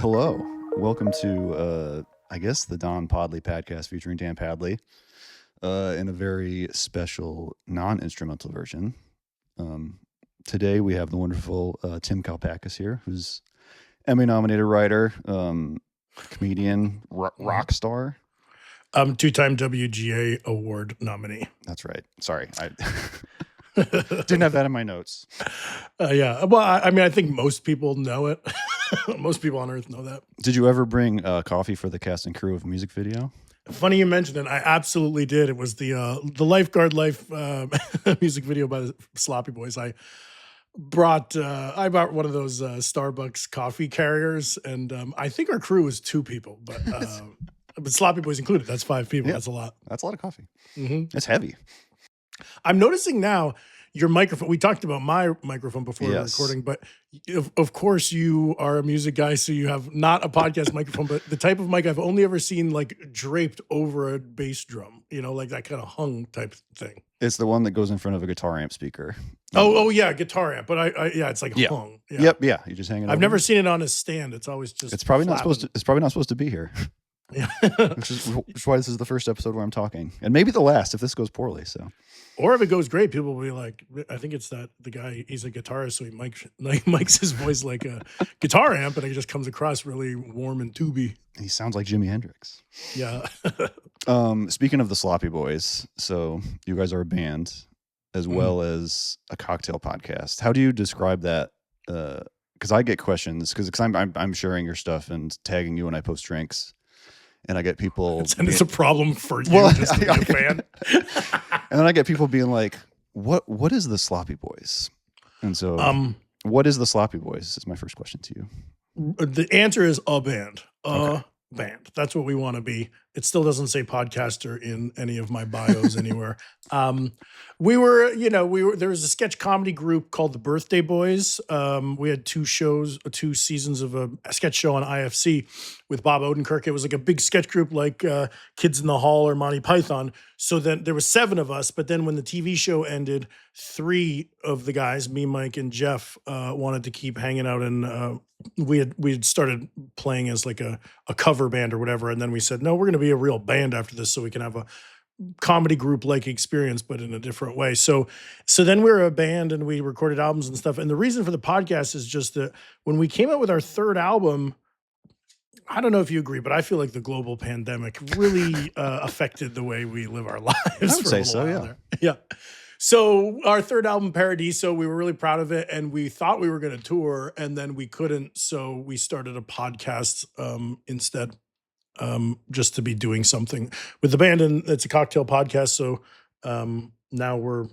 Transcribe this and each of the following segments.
Hello. Welcome to, I guess, the Don Podley Padcast featuring Dan Padley in a very special non-instrumental version. Today we have the wonderful Tim Kalpakis here, who's Emmy-nominated writer, comedian, rock star. Two-time WGA Award nominee. That's right. Sorry. I didn't have that in my notes. Yeah. Well, I mean, I think most people know it. Most people on Earth know that. Did you ever bring coffee for the cast and crew of a music video? Funny you mentioned it. I absolutely did. It was the Lifeguard Life music video by the Sloppy Boys. I brought one of those Starbucks coffee carriers, and I think our crew was 2 people, but Sloppy Boys included. That's 5 people. Yeah, that's a lot. That's a lot of coffee. Mm-hmm. It's heavy. I'm noticing now your microphone. We talked about my microphone before the recording, but of course you are a music guy, so you have not a podcast microphone, but the type of mic I've only ever seen like draped over a bass drum, like that kind of hung type thing. It's the one that goes in front of a guitar amp speaker. Oh yeah, guitar amp, but it's like hung. Yeah. Yep, yeah. You just hang it. I've never seen it on a stand. It's always just. It's probably not supposed to be here. Yeah. which is why this is the first episode where I'm talking, and maybe the last if this goes poorly. So, or if it goes great, people will be like, I think it's that the guy, he's a guitarist, so he mics his voice like a guitar amp, and it just comes across really warm and tubey. He sounds like Jimi Hendrix. Yeah. Speaking of the Sloppy Boys, so you guys are a band as well as a cocktail podcast. How do you describe that? Because I get questions because I'm sharing your stuff and tagging you when I post drinks. And I get people. And it's a problem for you just to be a fan. And then I get people being like, "What is the Sloppy Boys?" And so, what is the Sloppy Boys? Is my first question to you. The answer is a band. Band. That's what we want to be. It still doesn't say podcaster in any of my bios anywhere. We were, there was a sketch comedy group called the Birthday Boys. We had 2 seasons of a sketch show on IFC with Bob Odenkirk. It was like a big sketch group like Kids in the Hall or Monty Python. So then there was 7 of us, but then when the TV show ended, 3 of the guys, me, Mike, and Jeff, wanted to keep hanging out, and we had started playing as like a cover band or whatever, and then we said, no, we're going to be a real band after this so we can have a comedy group like experience but in a different way. So then we were a band and we recorded albums and stuff, and the reason for the podcast is just that when we came out with our 3rd album, I don't know if you agree, but I feel like the global pandemic really affected the way we live our lives. I would say so, yeah. Yeah. So our 3rd album, Paradiso, we were really proud of it, and we thought we were going to tour, and then we couldn't, so we started a podcast instead, just to be doing something with the band, and it's a cocktail podcast, so now we're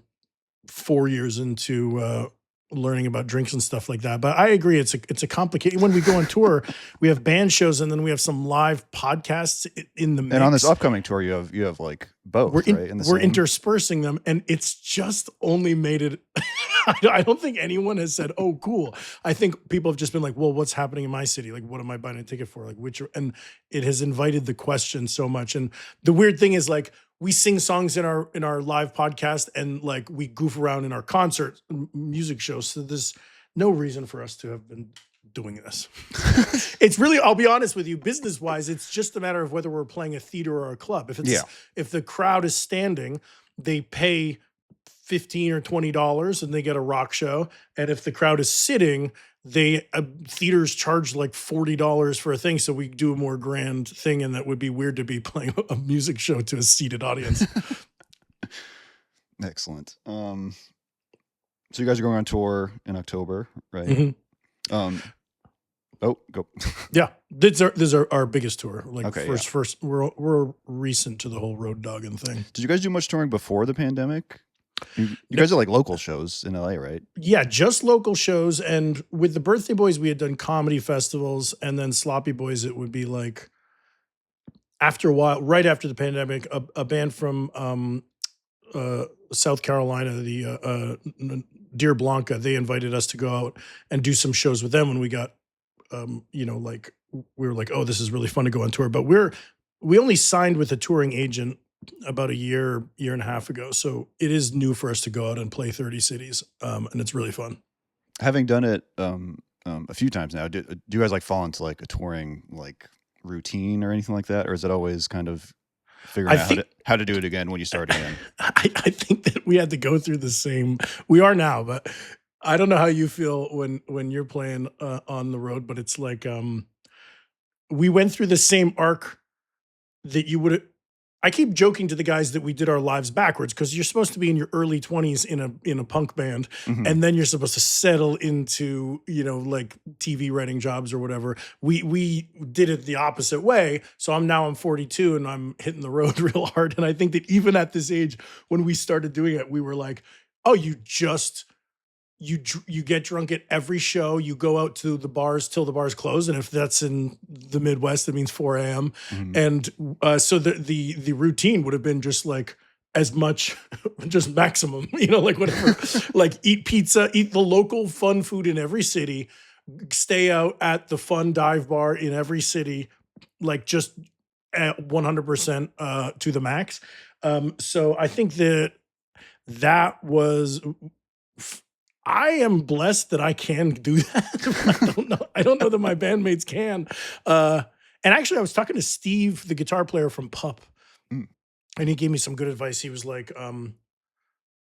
4 years into learning about drinks and stuff like that. But I agree, it's a complicated. When we go on tour, we have band shows, and then we have some live podcasts in the mix. And on this upcoming tour, you have like both. We're interspersing them, and it's just only made it. I don't think anyone has said, "Oh, cool." I think people have just been like, "Well, what's happening in my city? Like, what am I buying a ticket for? Like, which?" And it has invited the question so much. And the weird thing is, like, we sing songs in our live podcast, and like we goof around in our concert music shows. So there's no reason for us to have been doing this. It's really, I'll be honest with you, business wise, it's just a matter of whether we're playing a theater or a club. If the crowd is standing, they pay $15 or $20 and they get a rock show. And if the crowd is sitting, theaters charge like $40 for a thing, so we do a more grand thing, and that would be weird to be playing a music show to a seated audience. Excellent. So you guys are going on tour in October, right? Mm-hmm. Go. Yeah, this is our biggest tour. Like, okay, first we're recent to the whole Road Dogging thing. Did you guys do much touring before the pandemic? You guys are like local shows in LA, right? Yeah, just local shows. And with the Birthday Boys, we had done comedy festivals, and then Sloppy Boys, it would be like after a while, right after the pandemic, a band from South Carolina, the Deer Blanca, they invited us to go out and do some shows with them when we got, like we were like, oh, this is really fun to go on tour. But we only signed with a touring agent about a year and a half ago. So it is new for us to go out and play 30 cities. And it's really fun. Having done it a few times now. Do you guys like fall into like a touring like routine or anything like that, or is it always kind of figuring out how to do it again when you start again? I think that we had to go through the same. We are now, but I don't know how you feel when you're playing on the road. But it's like we went through the same arc that you would. I keep joking to the guys that we did our lives backwards because you're supposed to be in your early 20s in a punk band, and then you're supposed to settle into like TV writing jobs or whatever. We did it the opposite way. So I'm 42 and I'm hitting the road real hard. And I think that even at this age, when we started doing it, we were like, oh, you get drunk at every show. You go out to the bars till the bars close, and if that's in the Midwest, that means 4 a.m. And so the routine would have been just like as much, just maximum, like whatever, like eat pizza, eat the local fun food in every city, stay out at the fun dive bar in every city, like just at 100% to the max. So I think that was. I am blessed that I can do that. I don't know that my bandmates can. And actually, I was talking to Steve, the guitar player from Pup, and he gave me some good advice. He was like, I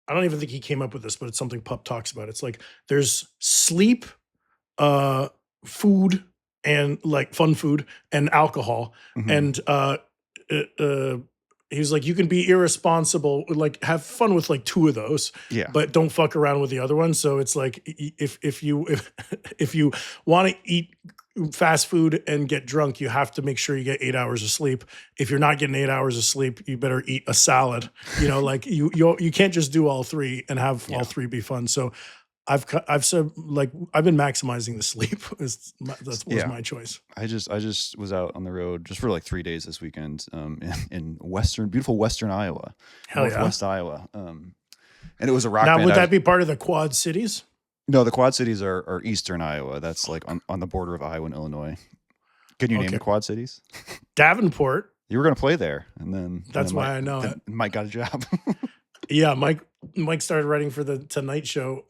don't even think he came up with this, but it's something Pup talks about. It's like there's sleep, food, and like fun food and alcohol. And he was like, you can be irresponsible, like have fun with like 2 of those, but don't fuck around with the other one. So it's like if you want to eat fast food and get drunk, you have to make sure you get 8 hours of sleep. If you're not getting 8 hours of sleep, you better eat a salad. Like you can't just do all 3 and have all 3 be fun. So I've said like I've been maximizing the sleep. That was my choice. I just was out on the road just for like 3 days this weekend in beautiful Western Iowa, Northwest Iowa. And it was a rock band. Now, would that be part of the Quad Cities? No, the Quad Cities are Eastern Iowa. That's like on the border of Iowa and Illinois. Can you name the Quad Cities? Davenport. You were going to play there, and then that's why I know it. Mike got a job. Yeah, Mike started writing for the Tonight Show.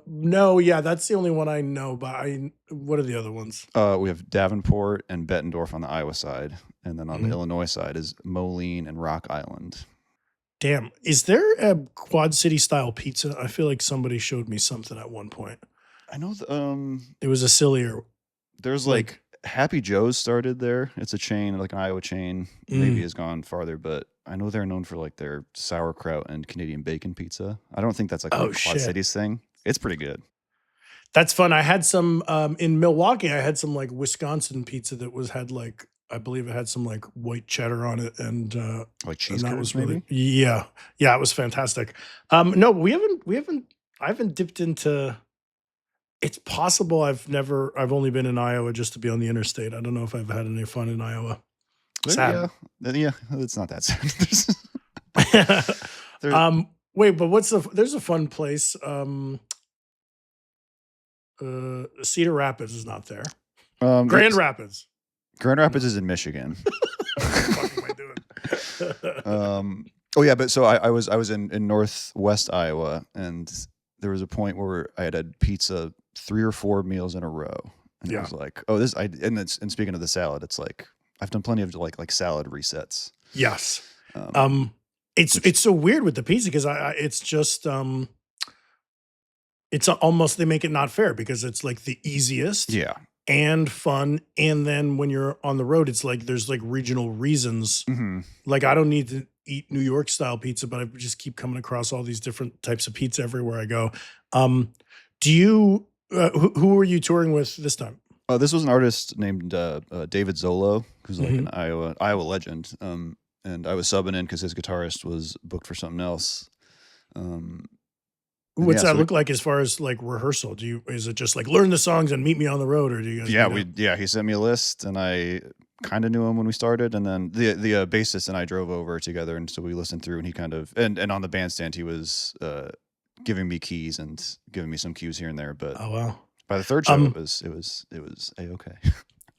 No, that's the only one I know. But what are the other ones? We have Davenport and Bettendorf on the Iowa side, and then on the Illinois side is Moline and Rock Island. Damn, is there a Quad City style pizza? I feel like somebody showed me something at one point. I know it was a sillier. There's like Happy Joe's started there. It's a chain, like an Iowa chain. Maybe has gone farther, but I know they're known for like their sauerkraut and Canadian bacon pizza. I don't think that's like a Quad Cities thing. It's pretty good. That's fun. I had some in Milwaukee. I had some like Wisconsin pizza that had like, I believe it had some like white cheddar on it and like cheese curds, was maybe. Yeah, it was fantastic. No, I haven't dipped into. It's possible I've only been in Iowa just to be on the interstate. I don't know if I've had any fun in Iowa. Sad. Yeah, it's not that sad. Wait, but there's a fun place. Cedar Rapids is not there. Grand Rapids. Grand Rapids is in Michigan. What the fuck am I doing? But so I was in Northwest Iowa, and there was a point where I had pizza 3 or 4 meals in a row, and it was like, and speaking of the salad, it's like I've done plenty of like salad resets. Yes. It's so weird with the pizza because it's just it's almost, they make it not fair because it's like the easiest and fun, and then when you're on the road, it's like there's like regional reasons. Like I don't need to eat New York style pizza, but I just keep coming across all these different types of pizza everywhere I go. Do you who were you touring with this time? This was an artist named David Zolo, who's like an Iowa legend. And I was subbing in because his guitarist was booked for something else. What's that look like as far as like rehearsal? Is it just like learn the songs and meet me on the road, or do you guys? He sent me a list, and I kind of knew him when we started, and then the bassist and I drove over together, and so we listened through, and he kind of and on the bandstand he was giving me keys and giving me some cues here and there. But by the third show, it was a-okay.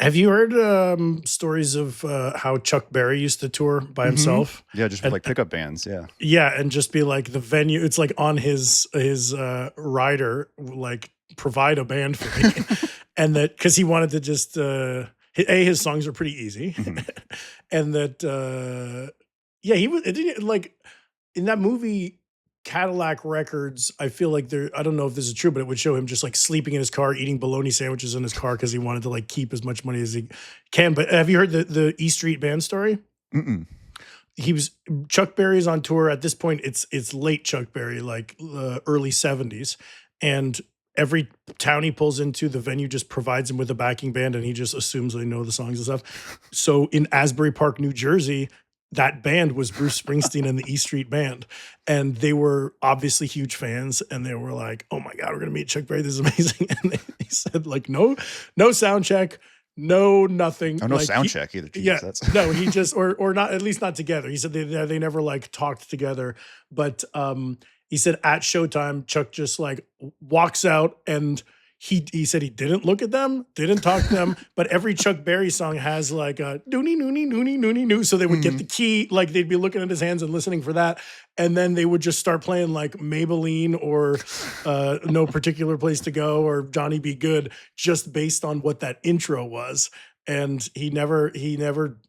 Have you heard stories of how Chuck Berry used to tour by himself? Yeah, just with like pickup bands. Yeah. Yeah, and just be like the venue. It's like on his rider, like provide a band for me. and that because he wanted to just his songs are pretty easy, and that yeah, he was it didn't like in that movie Cadillac Records. I feel like there. I don't know if this is true, but it would show him just like sleeping in his car, eating bologna sandwiches in his car because he wanted to like keep as much money as he can. But have you heard the E Street Band story? Mm-mm. He was Chuck Berry's on tour at this point. It's late Chuck Berry, like early 70s, and every town he pulls into, the venue just provides him with a backing band, and he just assumes they know the songs and stuff. So in Asbury Park, New Jersey, that band was Bruce Springsteen and the E Street Band, and they were obviously huge fans, and they were like, "Oh my God, we're gonna meet Chuck Berry. This is amazing!" And he said, like, no sound check. No, nothing. Oh, no like, sound check either. Jesus, yeah, that's no, he just or not at least not together. He said they never like talked together, but he said at showtime Chuck just like walks out and he said he didn't look at them, didn't talk to them, but every Chuck Berry song has like a doony noony noony noony noo, so they would get the key, like they'd be looking at his hands and listening for that, and then they would just start playing like Maybelline or No Particular Place to Go or Johnny Be Good just based on what that intro was. And he never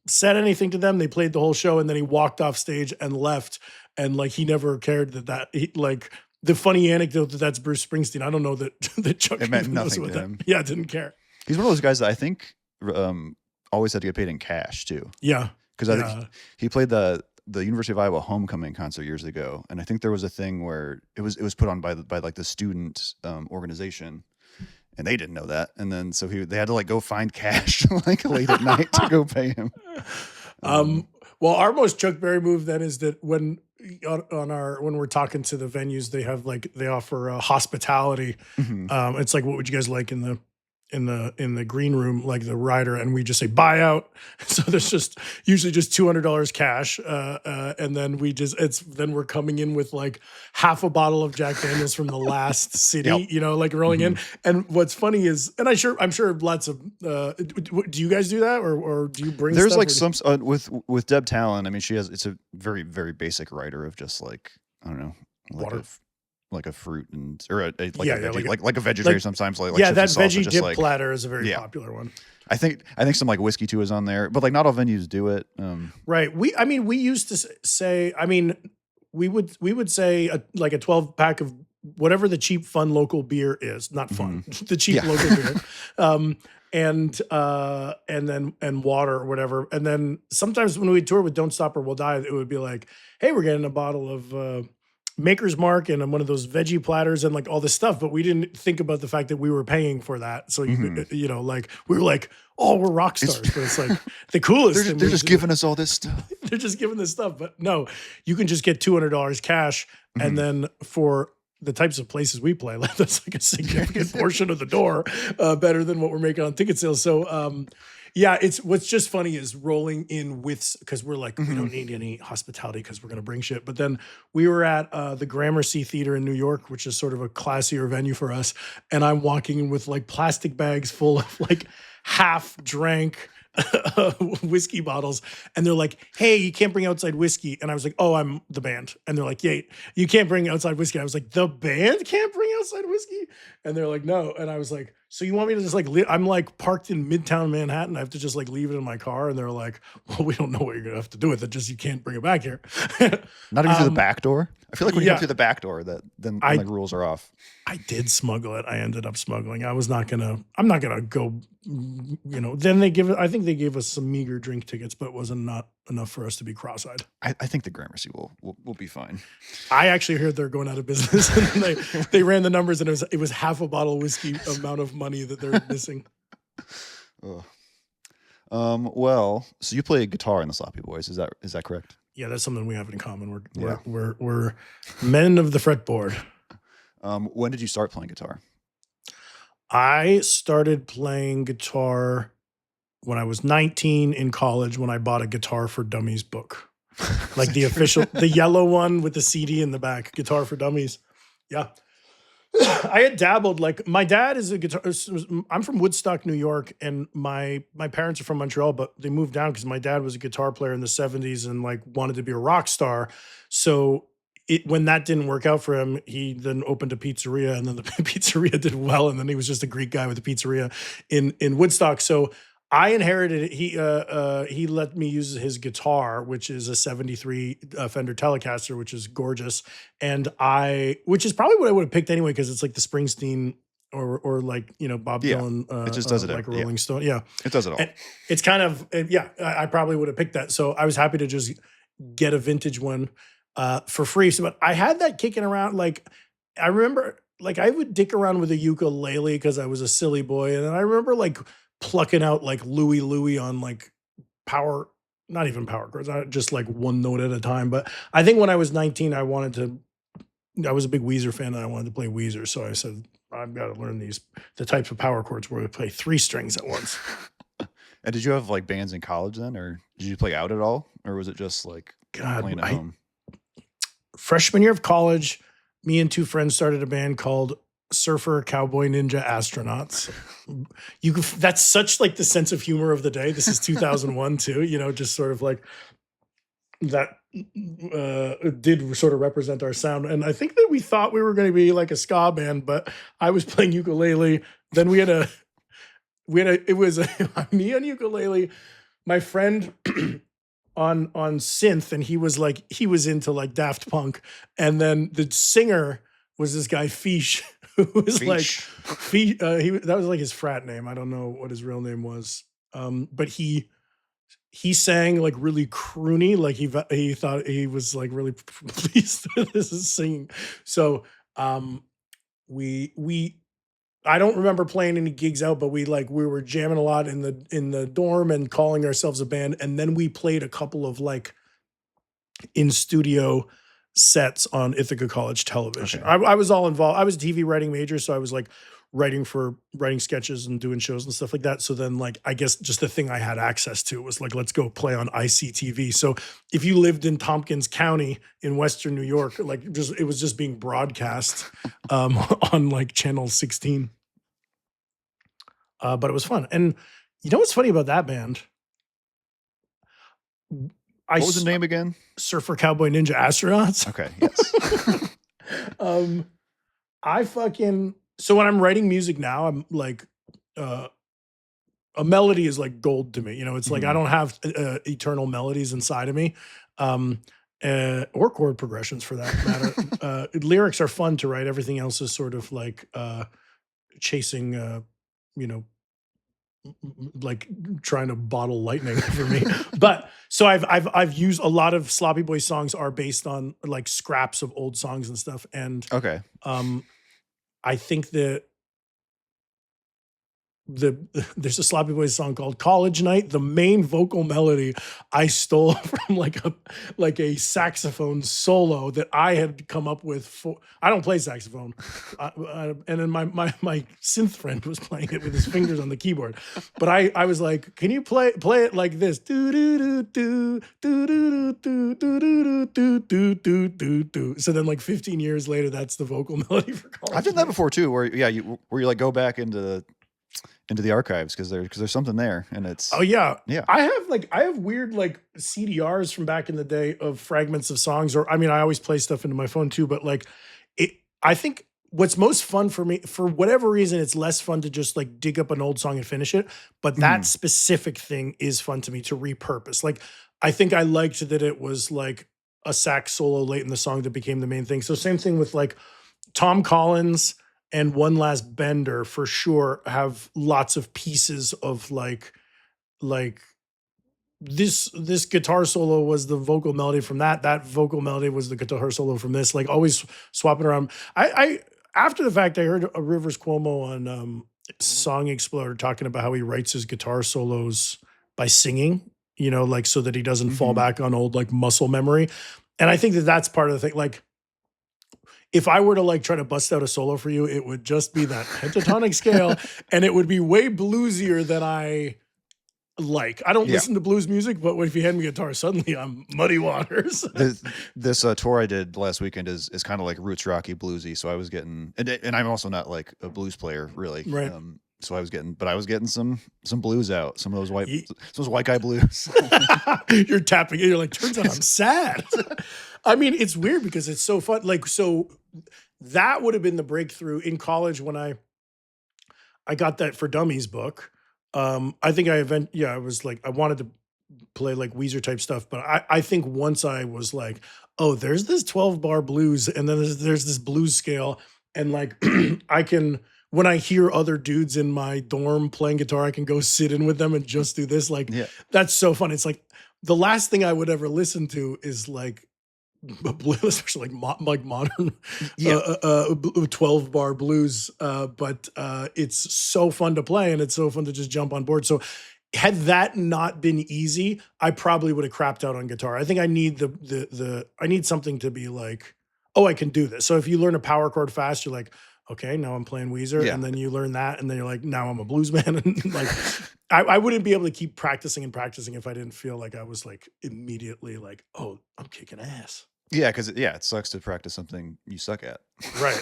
said anything to them. They played the whole show, and then he walked off stage and left. And like he never cared that he, like the funny anecdote that's Bruce Springsteen. I don't know that that Chuck it meant even knows nothing what to that. him. Yeah, didn't care. He's one of those guys that I think always had to get paid in cash too. Yeah, Because I think he played the University of Iowa homecoming concert years ago, and I think there was a thing where it was put on by like the student organization, and they didn't know that, and then so they had to like go find cash like late at night to go pay him. Well, our most Chuck Berry move then is that when we're talking to the venues, they offer hospitality. It's like, what would you guys like in the green room, like the rider, and we just say buy out. So there's just usually just $200 cash, and then then we're coming in with like half a bottle of Jack Daniels from the last city, like rolling in. And what's funny is, and I'm sure lots of do you guys do that or do you bring? There's stuff like some with Deb Talon. I mean, it's a very very basic rider of just like I don't know, Water. Like a fruit or a veggie, like a vegetarian sometimes like that chips and salsa, veggie dip like, platter is a very popular one. I think some like whiskey too is on there, but like not all venues do it. Right. We used to say, we would say like a 12 pack of whatever the cheap fun local beer is, not fun, the cheap local beer. And water or whatever. And then sometimes when we tour with Don't Stop or We'll Die, it would be like, hey, we're getting a bottle of Maker's Mark and one of those veggie platters and like all this stuff, but we didn't think about the fact that we were paying for that. So like we were like, oh, we're rock stars, but it's like the coolest. They're just giving us all this stuff. They're just giving this stuff, but no, you can just get $200 cash, and then for the types of places we play, like that's like a significant portion of the door, better than what we're making on ticket sales. So yeah, it's what's just funny is rolling in with, because we're like, we don't need any hospitality because we're going to bring shit. But then we were at the Gramercy Theater in New York, which is sort of a classier venue for us. And I'm walking in with like plastic bags full of like half drank whiskey bottles, and they're like, hey, you can't bring outside whiskey. And I was like, oh, I'm the band. And they're like, yeah, you can't bring outside whiskey. I was like, the band can't bring outside whiskey? And they're like, no. And I was like, so you want me to just like I'm like parked in Midtown Manhattan, I have to just like leave it in my car? And they're like, well, we don't know what you're gonna have to do with it, just you can't bring it back here. Not even through the back door. I feel like when you go through the back door, then like rules are off. I did smuggle it. I ended up smuggling. I'm not gonna go, then I think they gave us some meager drink tickets, but it wasn't not enough for us to be cross-eyed. I think the Gramercy will be fine. I actually heard they're going out of business, and they ran the numbers, and it was half a bottle of whiskey amount of money that they're missing. Well, so you play guitar in the Sloppy Boys, is that correct? Yeah, that's something we have in common. We're men of the fretboard. When did you start playing guitar? I started playing guitar when I was 19 in college, when I bought a Guitar for Dummies book. Like the official, the yellow one with the CD in the back, Guitar for Dummies. Yeah. I had dabbled, like my dad is a guitar. I'm from Woodstock, New York, and my parents are from Montreal, but they moved down because my dad was a guitar player in the 70s and like wanted to be a rock star. So when that didn't work out for him, he then opened a pizzeria, and then the pizzeria did well, and then he was just a Greek guy with a pizzeria in Woodstock. So I inherited it. He let me use his guitar, which is a '73 Fender Telecaster, which is gorgeous, and which is probably what I would have picked anyway, because it's like the Springsteen or like Bob Yeah. Dylan, It just does it. like a Rolling Stone. Yeah, It does it all. and it's kind of I probably would have picked that. So I was happy to just get a vintage one for free. So, but I had that kicking around. Like I remember, like I would dick around with a ukulele because I was a silly boy, and then I remember like plucking out like Louie on like power, not even power chords, just like one note at a time. But I think when I was 19, I was a big Weezer fan, and I wanted to play Weezer. So I said, I've got to learn the types of power chords where we play 3 strings at once. And did you have like bands in college then, or did you play out at all, or was it just like playing at home? Freshman year of college, me and 2 friends started a band called Surfer Cowboy Ninja Astronauts. That's such like the sense of humor of the day. This is 2001 too, just sort of like that did sort of represent our sound. And I think that we thought we were going to be like a ska band, but I was playing ukulele. Then it was me on ukulele, my friend on synth, and he was into like Daft Punk, and then the singer was this guy Fish, who was like Fish. That was like his frat name. I don't know what his real name was, but he sang like really croony, like he thought he was like really pleased with his singing. So I don't remember playing any gigs out, but we were jamming a lot in the dorm and calling ourselves a band. And then we played a couple of like in studio sets on Ithaca College television. Okay. I was all involved. I was a TV writing major, so I was like writing sketches and doing shows and stuff like that. So then like, I guess just the thing I had access to was like, let's go play on ICTV. So if you lived in Tompkins County in Western New York, like it was just being broadcast on like channel 16. But it was fun. And you know what's funny about that band? What was the name again? Surfer Cowboy Ninja Astronauts. Okay, yes. So when I'm writing music now, I'm like, a melody is like gold to me. It's like I don't have eternal melodies inside of me, or chord progressions for that matter. Lyrics are fun to write. Everything else is sort of like chasing, like trying to bottle lightning for me. But so I've used a lot of Sloppy Boy songs are based on like scraps of old songs and stuff. And Okay. I think that there's a Sloppy Boys song called College Night. The main vocal melody I stole from like a saxophone solo that I had come up with I don't play saxophone. And then my synth friend was playing it with his fingers on the keyboard. But I was like, can you play it like this? Do do do do do do do do do do do do do. So then like 15 years later, that's the vocal melody for College I've done that before too, where you like go back into the archives because there's something there, and it's yeah. I have weird like CDRs from back in the day of fragments of songs, or I mean I always play stuff into my phone too, but like I think what's most fun for me, for whatever reason, it's less fun to just like dig up an old song and finish it, but that specific thing is fun to me to repurpose. Like I think I liked that it was like a sax solo late in the song that became the main thing. So same thing with like Tom Collins and One Last Bender for sure have lots of pieces of like this guitar solo was the vocal melody from that vocal melody was the guitar solo from this, like always swapping around. I after the fact, I heard a Rivers Cuomo on Song Exploder talking about how he writes his guitar solos by singing, like so that he doesn't fall back on old like muscle memory. And I think that that's part of the thing. Like if I were to like try to bust out a solo for you, it would just be that pentatonic scale, and it would be way bluesier than I like. I don't listen to blues music, but if you hand me a guitar, suddenly I'm Muddy Waters. This tour I did last weekend is kind of like roots rocky bluesy. So I was getting, and I'm also not like a blues player really. Right. So I was getting some blues out, some of those white guy blues. You're tapping it. You're like, turns out I'm sad. I mean, it's weird because it's so fun. Like, so that would have been the breakthrough in college when I got that For Dummies book. I think I was like, I wanted to play like Weezer type stuff, but I think once I was like, oh, there's this 12 bar blues, and then there's this blues scale, and like I can, when I hear other dudes in my dorm playing guitar, I can go sit in with them and just do this. Like, Yeah. that's so fun. It's like the last thing I would ever listen to is like blues, especially like modern Yeah. 12 bar blues. But it's so fun to play, and it's so fun to just jump on board. So had that not been easy, I probably would have crapped out on guitar. I think I need I need something to be like, oh, I can do this. So if you learn a power chord fast, you're like, okay, now I'm playing Weezer. Yeah. And then you learn that, and then you're like, now I'm a blues man. And like, I wouldn't be able to keep practicing and practicing if I didn't feel like I was like immediately like, oh, I'm kicking ass. Yeah, because it sucks to practice something you suck at. Right.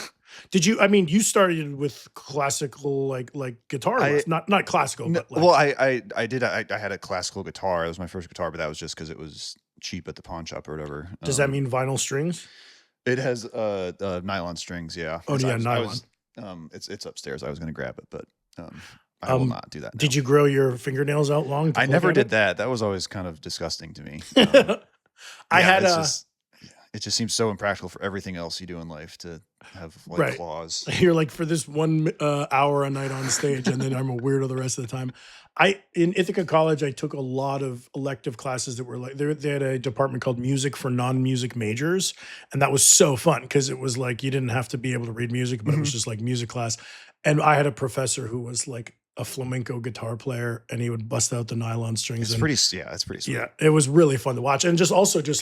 Did you? I mean, you started with classical, like guitar, not classical, No, but like, well, I did. I had a classical guitar. It was my first guitar, but that was just because it was cheap at the pawn shop or whatever. does that mean vinyl strings? It has nylon strings? Yeah. Oh yeah, nylon. It's upstairs. I was going to grab it, but I will not do that now. Did you grow your fingernails out long? I never did that. That was always kind of disgusting to me. I had it just seems so impractical for everything else you do in life to have like Right. claws. You're like, for this 1 hour a night on stage, and then I'm a weirdo the rest of the time. In Ithaca College, I took a lot of elective classes that were like, they had a department called music for non-music majors, and that was so fun because it was like you didn't have to be able to read music, but it was just like music class. And I had a professor who was like a flamenco guitar player, and he would bust out the nylon strings. It's pretty sweet. Yeah, it was really fun to watch. And just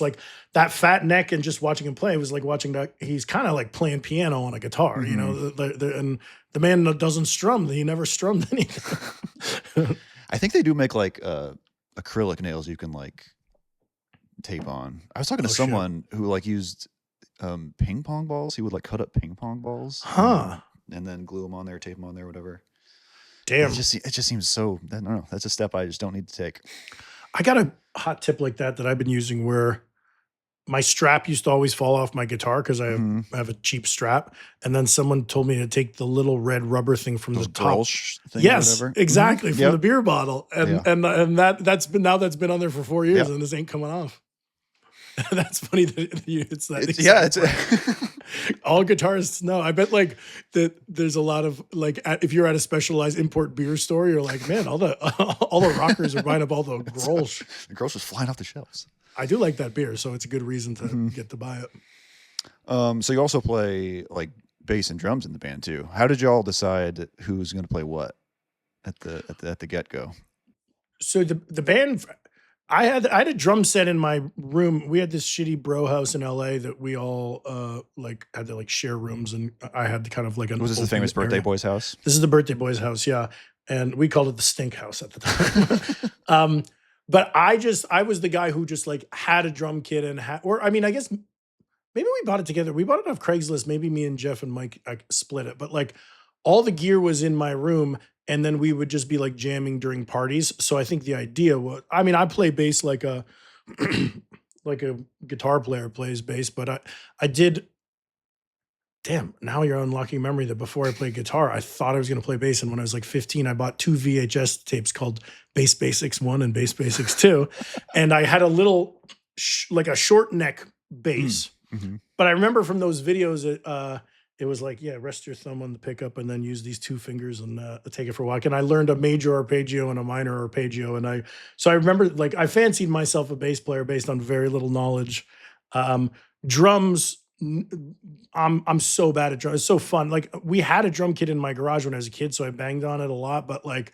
like that fat neck, and just watching him play, it was like watching that. He's kind of like playing piano on a guitar, you know, and the man doesn't strum. He never strummed anything. I think they do make like acrylic nails you can like tape on. I was talking to someone who like used ping pong balls. He would like cut up ping pong balls, and then glue them on there, tape them on there, whatever. Damn. It just seems so, I don't know. That's a step I just don't need to take. I got a hot tip like that I've been using, where my strap used to always fall off my guitar because I have a cheap strap. And then someone told me to take the little red rubber thing from the top. Thing Yes, or whatever. exactly. From Yep. the beer bottle. And that's been on there for 4 years, and this ain't coming off. That's funny that it's that. All guitarists know. I bet like that there's a lot of like, if you're at a specialized import beer store, you're like, man, all the rockers are buying up all the Grolsch. The Grolsch was flying off the shelves. I do like that beer, so it's a good reason to get to buy it. So you also play like bass and drums in the band too. How did y'all decide who's going to play what at the get go? So the band, I had a drum set in my room. We had this shitty bro house in LA that we all like had to like share rooms, and I had to kind of like Was this the famous birthday boy's house? This is the birthday boy's house, yeah. And we called it the stink house at the time. But I was the guy who just like had a drum kit and I mean, I guess maybe we bought it together. We bought it off Craigslist. Maybe me and Jeff and Mike split it. But like all the gear was in my room, and then we would just be like jamming during parties. So I think the idea was, I mean, I play bass like a like a guitar player plays bass, but I did. Damn, now you're unlocking memory that before I played guitar, I thought I was going to play bass. And when I was like 15, I bought 2 VHS tapes called Bass Basics 1 and Bass Basics 2. And I had a little, like a short neck bass. But I remember from those videos, it was like, yeah, rest your thumb on the pickup and then use these 2 fingers and take it for a walk. And I learned a major arpeggio and a minor arpeggio. And so I remember like I fancied myself a bass player based on very little knowledge. Drums, I'm so bad at drums. It's so fun. Like we had a drum kit in my garage when I was a kid, so I banged on it a lot. But like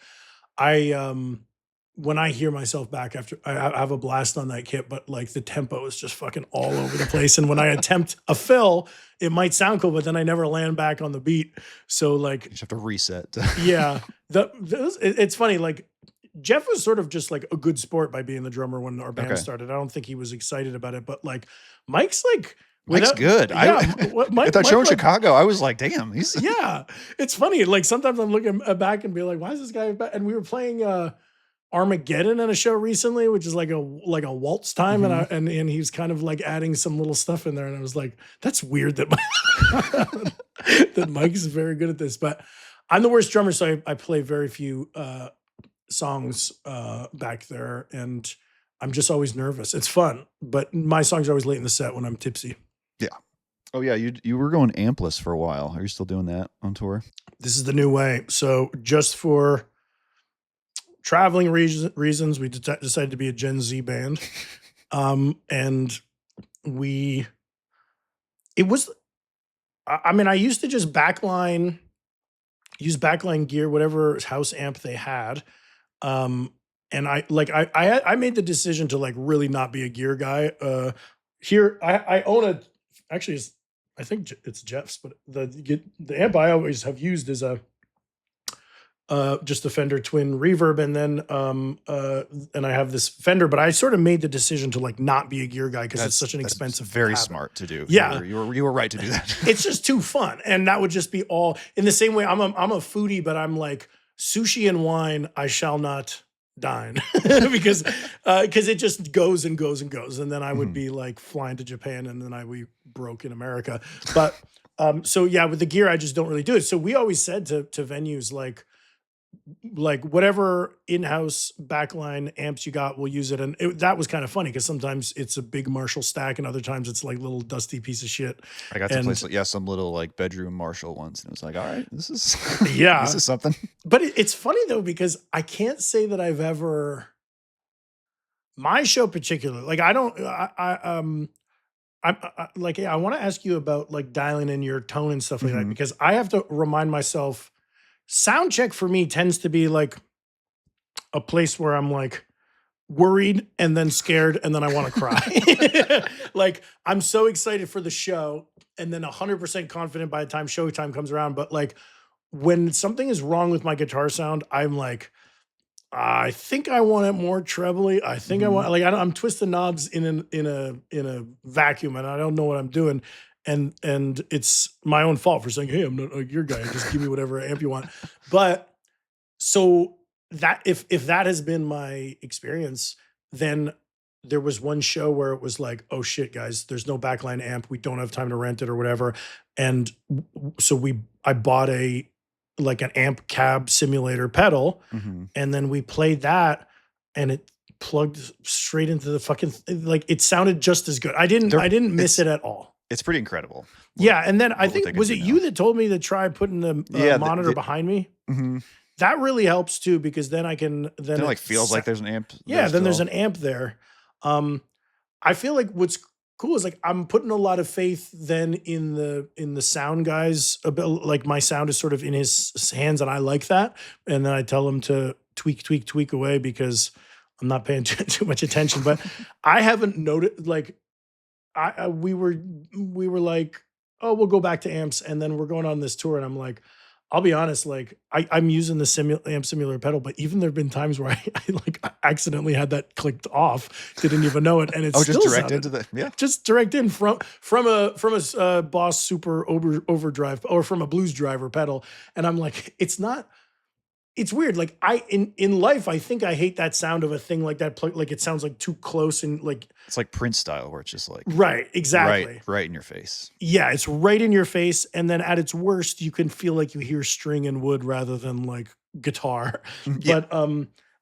when I hear myself back after, I have a blast on that kit, but like the tempo is just fucking all over the place. And when I attempt a fill, it might sound cool, but then I never land back on the beat. So like, you just have to reset. Yeah, it's funny. Like Jeff was sort of just like a good sport by being the drummer when our band started. I don't think he was excited about it, but like Mike's good. Yeah, Mike, at that show in like, Chicago, I was like, damn, he's yeah. It's funny. Like sometimes I'm looking back and be like, why is this guy back? And we were playing Armageddon at a show recently, which is like a waltz time, and he's kind of like adding some little stuff in there, and I was like, that's weird that that Mike is very good at this, but I'm the worst drummer, so I play very few songs back there, and I'm just always nervous. It's fun, but my songs are always late in the set when I'm tipsy. Yeah. Oh yeah, you were going ampless for a while. Are you still doing that on tour? This is the new way. So just for traveling reasons, we decided to be a Gen Z band. And I used to just use backline gear, whatever house amp they had. And I made the decision to like really not be a gear guy. Here I own I think it's Jeff's, but the amp I always have used is just a Fender Twin Reverb, and then and I have this Fender, but I sort of made the decision to like not be a gear guy because it's such an expensive. Very habit. smart to do. Yeah, you were right to do that. It's just too fun, and that would just be all. In the same way, I'm a foodie, but I'm like sushi and wine. I shall not dine because it just goes and goes and goes, and then I would be like flying to Japan, and then we broke in America. But so yeah, with the gear, I just don't really do it. So we always said to venues like whatever in-house backline amps you got, we'll use it. And that was kind of funny because sometimes it's a big Marshall stack and other times it's like little dusty piece of shit. I got to play some little like bedroom Marshall ones, and it was like, all right, this is this is something. But it's funny though, because I can't say that I've ever, my show particularly, like I want to ask you about like dialing in your tone and stuff like that, because I have to remind myself, sound check for me tends to be like a place where I'm like worried and then scared and then I want to cry. Like I'm so excited for the show and then 100% confident by the time show time comes around. But like when something is wrong with my guitar sound, I'm like, I think I want it more trebly. I think I want, like, I'm twisting knobs in a vacuum and I don't know what I'm doing. And it's my own fault for saying, hey, I'm not like your guy. Just give me whatever amp you want. But so that if that has been my experience, then there was one show where it was like, oh shit, guys, there's no backline amp. We don't have time to rent it or whatever. And so I bought an amp cab simulator pedal, and then we played that, and it plugged straight into the fucking, like it sounded just as good. I didn't miss it at all. It's pretty incredible. Yeah, and then I think, was it you that told me to try putting the monitor behind me? That really helps too, because then I can then it like feels like there's an amp. Yeah, then there's an amp there. I feel like what's cool is like I'm putting a lot of faith then in the sound guys. Like my sound is sort of in his hands, and I like that. And then I tell him to tweak away because I'm not paying too much attention. But I haven't noticed like. We were like, oh, we'll go back to amps, and then we're going on this tour, and I'm like, I'll be honest, like I'm using the amp simulator pedal, but even there have been times where I accidentally had that clicked off, didn't even know it, and it's just direct into the just direct in from a Boss Super Overdrive or from a Blues Driver pedal, and I'm like, it's weird. Like in life, I think I hate that sound of a thing like that. Like it sounds like too close and like it's like Prince style, where it's just like right, exactly, right in your face. Yeah, it's right in your face, and then at its worst, you can feel like you hear string and wood rather than like guitar. Yeah. But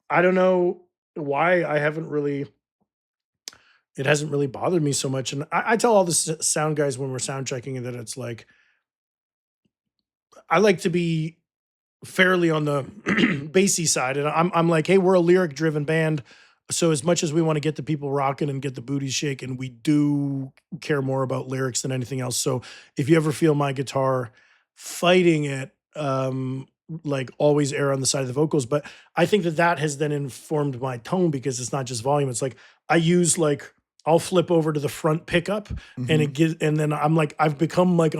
I don't know why I haven't really. It hasn't really bothered me so much, and I tell all the sound guys when we're sound checking that it's like I like to be fairly on the bassy side, and I'm like, hey, we're a lyric driven band, so as much as we want to get the people rocking and get the booties shaking, we do care more about lyrics than anything else. So if you ever feel my guitar fighting it, like always err on the side of the vocals. But I think that has then informed my tone, because it's not just volume. It's like I use like I'll flip over to the front pickup and it gives, and then I'm like, I've become like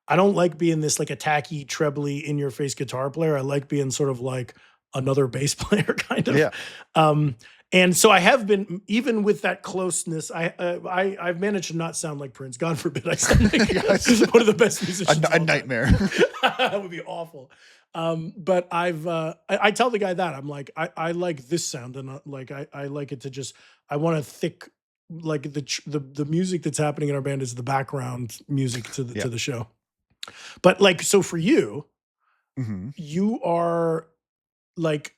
I don't like being this like a tacky, trebly, in your face guitar player. I like being sort of like another bass player kind of. Yeah. And so I have been, even with that closeness, I've managed to not sound like Prince. God forbid I sound like one of the best musicians. A nightmare. That would be awful. But I tell the guy that I'm like, I like this sound, and like I like it to just, I want a thick, like the music that's happening in our band is the background music to the show. But like, so for you, you are like,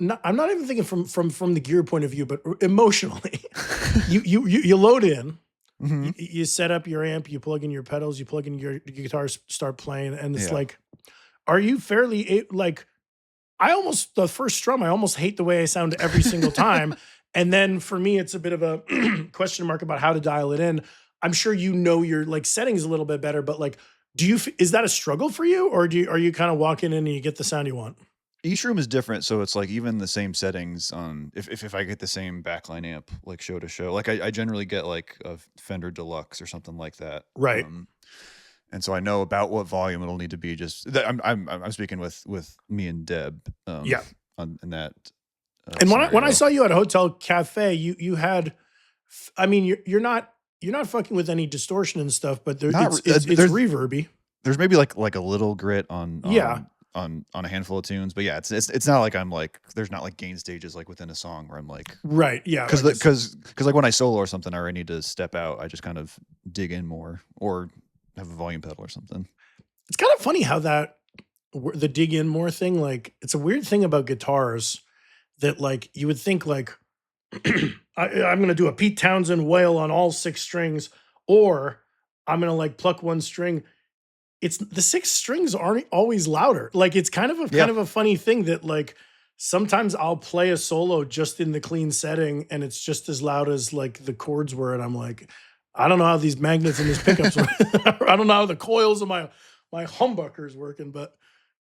I'm not even thinking from the gear point of view, but emotionally, you load in, you set up your amp, you plug in your pedals, you plug in your guitar, start playing, and it's like, are you fairly like? The first strum, I almost hate the way I sound every single time, and then for me, it's a bit of a question mark about how to dial it in. I'm sure your like settings a little bit better, but like, is that a struggle for you, or are you kind of walking in and you get the sound you want? Each room is different, so it's like even the same settings on if I get the same backline amp like show to show, like I generally get like a Fender Deluxe or something like that, right? And so I know about what volume it'll need to be. Just that I'm speaking with me and Deb, in that. And when I saw you at a hotel cafe, you had, I mean, you're not fucking with any distortion and stuff, but it's reverby. There's maybe like a little grit on a handful of tunes, but yeah, it's not like I'm like, there's not like gain stages like within a song where I'm like, right, yeah, because like when I solo or something, I already need to step out. I just kind of dig in more or have a volume pedal or something. It's kind of funny how the dig in more thing, like it's a weird thing about guitars that like you would think like I'm gonna do a Pete Townsend wail on all 6 strings, or I'm gonna like pluck one string. It's the 6 strings aren't always louder. Like it's kind of a funny thing that like sometimes I'll play a solo just in the clean setting and it's just as loud as like the chords were, and I'm like, I don't know how these magnets and these pickups work. I don't know how the coils of my humbucker is working, but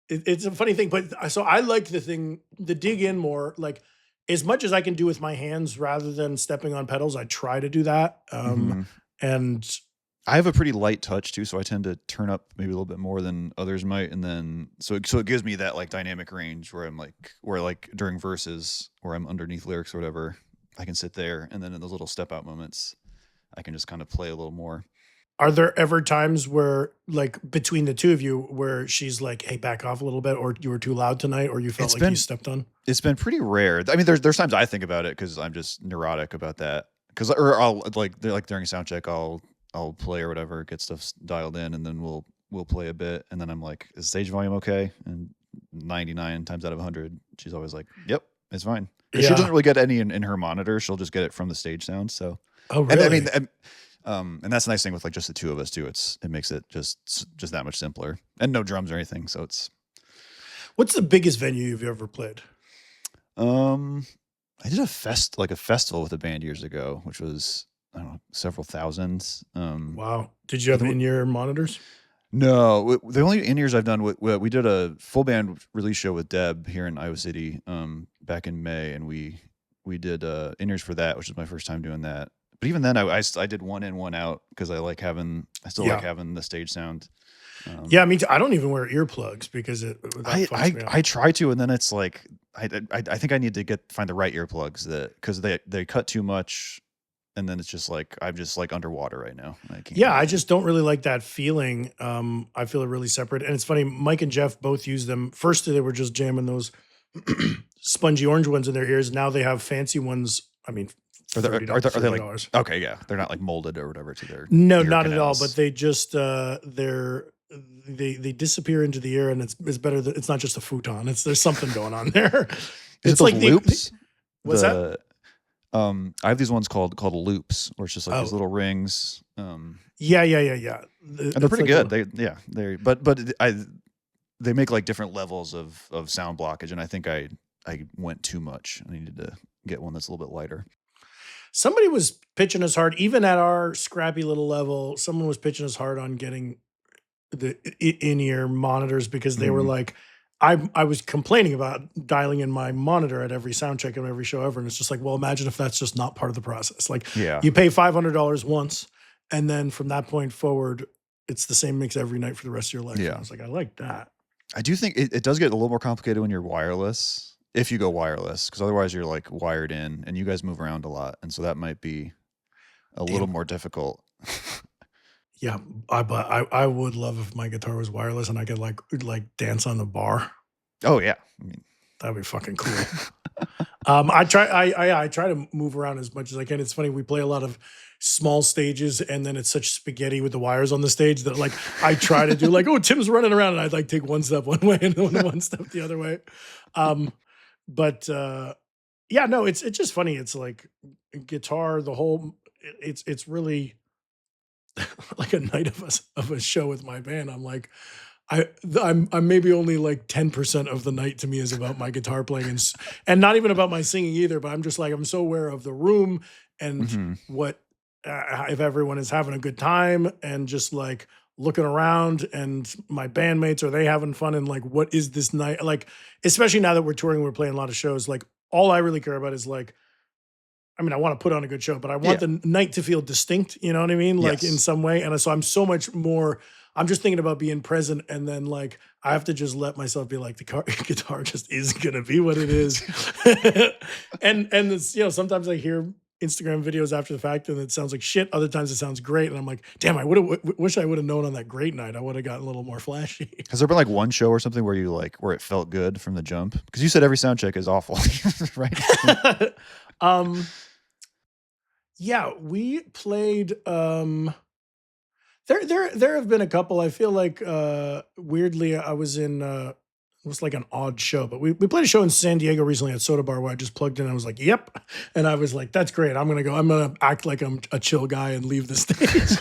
it's a funny thing. But so I like the dig in more, like as much as I can do with my hands rather than stepping on pedals. I try to do that. And I have a pretty light touch too, so I tend to turn up maybe a little bit more than others might, and then so it gives me that like dynamic range where I'm like during verses where I'm underneath lyrics or whatever, I can sit there, and then in those little step out moments, I can just kind of play a little more. Are there ever times where like between the two of you where she's like, "Hey, back off a little bit," or you were too loud tonight, or you felt you stepped on? It's been pretty rare. I mean, there's times I think about it because I'm just neurotic about that. Or I'll like during sound check, I'll play or whatever, get stuff dialed in, and then we'll play a bit, and then I'm like, is stage volume okay? And 99 times out of 100, she's always like, yep, it's fine. She doesn't really get any in her monitor. She'll just get it from the stage sound. So, oh really? And I mean, and that's the nice thing with like just the two of us too. It makes it just that much simpler, and no drums or anything. So it's. What's the biggest venue you've ever played? I did a festival with a band years ago, which was, I don't know, several thousands. Wow. Did you have in-ear monitors? No, the only in-ears I've done, we did a full band release show with Deb here in Iowa City back in May, and we did in-ears for that, which was my first time doing that. But even then, I did one in, one out because I still like having the stage sound. Yeah, I mean, I don't even wear earplugs because I try to, and then it's like I think I need to find the right earplugs because they cut too much. And then it's just like, I'm just like underwater right now. I just don't really like that feeling. I feel it really separate. And it's funny, Mike and Jeff both use them. First, they were just jamming those spongy orange ones in their ears. Now they have fancy ones. I mean, are they like, okay, yeah. They're not like molded or whatever to their No, not canals. At all. But they just, they disappear into the ear, and it's better. It's not just a futon. There's something going on there. It's like loops. What's that? I have these ones called loops, where it's just like these little rings. Yeah. And they're pretty good. They make like different levels of sound blockage, and I think I went too much. I needed to get one that's a little bit lighter. Somebody was pitching us hard, even at our scrappy little level. Someone was pitching us hard on getting the in-ear monitors because they were like, I was complaining about dialing in my monitor at every sound check and every show ever. And it's just like, well, imagine if that's just not part of the process. Like you pay $500 once, and then from that point forward, it's the same mix every night for the rest of your life. Yeah. And I was like, I like that. I do think it does get a little more complicated when you're wireless. if you go wireless, because otherwise you're like wired in, and you guys move around a lot, and so that might be a little more difficult. Yeah, but I would love if my guitar was wireless and I could like dance on the bar. Oh yeah, I mean, That'd be fucking cool. I try to move around as much as I can. It's funny, we play a lot of small stages, and then it's such spaghetti with the wires on the stage that like I try to do like, oh, Tim's running around, and I'd like take one step one way and one step the other way. But yeah, no, it's just funny. It's like guitar, the whole it's really like a night of a show with my band. I'm like, I'm maybe only like 10% of the night to me is about my guitar playing and not even about my singing either. But I'm just like, I'm so aware of the room and what if everyone is having a good time, and just like looking around, and my bandmates, are they having fun, and like what is this night like, especially now that we're touring, we're playing a lot of shows. Like all I really care about is like, I mean, I want to put on a good show, but I want the night to feel distinct. You know what I mean? Like in some way. And so I'm so much more, I'm just thinking about being present. And then like, I have to just let myself be like, the guitar just is going to be what it is. and it's, you know, sometimes I hear Instagram videos after the fact and it sounds like shit. Other times it sounds great. And I'm like, damn, I wish I would have known on that great night. I would have gotten a little more flashy. Has there been like one show or something where you like, where it felt good from the jump? Because you said every sound check is awful, right? Yeah, we played there have been a couple. I feel like weirdly I was in it was like an odd show, but we played a show in San Diego recently at Soda Bar where I just plugged in and I was like, yep. And I was like, that's great. I'm gonna act like I'm a chill guy and leave the stage.